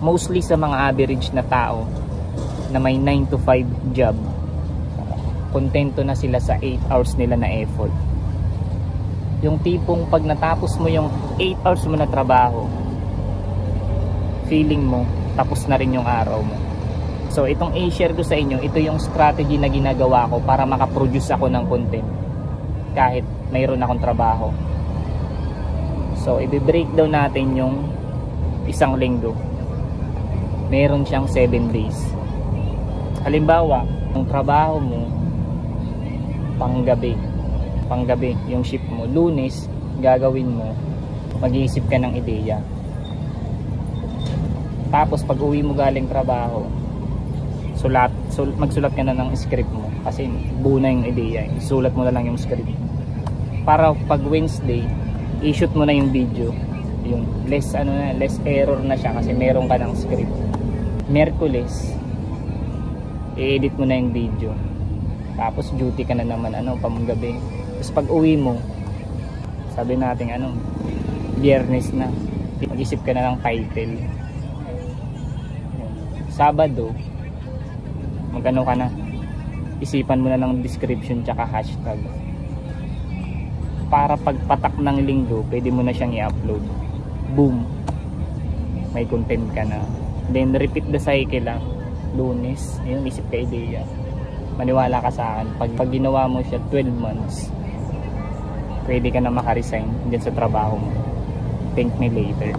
mostly sa mga average na tao na may 9 to 5 job, kontento na sila sa 8 hours nila na effort. Yung tipong pag natapos mo yung 8 hours mo na trabaho, feeling mo tapos na rin yung araw mo. So itong i-share ko sa inyo, ito yung strategy na ginagawa ko para makaproduce ako ng content kahit mayroon akong trabaho. So i-breakdown natin yung isang linggo. Meron siyang 7 days. Halimbawa, yung trabaho mo panggabi yung shift mo, Lunes gagawin mo, mag-iisip ka ng ideya. Tapos pag uwi mo galing trabaho, magsulat ka na ng script mo kasi buo na yung ideya, isulat mo na lang yung script para pag Wednesday i-shoot mo na yung video, yung less error na siya kasi meron ka ng script. Miyerkules i-edit mo na yung video, tapos duty ka na naman pamgabi. Tapos pag uwi mo, sabi natin Biyernes na, mag-isip ka na ng title. Sabado ka na, isipan mo na ng description tsaka hashtag para pagpatak ng linggo pwede mo na siyang i-upload. Boom, may content ka na. Then repeat the cycle lang. Lunes, ayun, isip ka ideya. Maniwala ka sa akin, pag ginawa mo siya 12 months, pwede ka na makaresign dyan sa trabaho mo. Thank me later.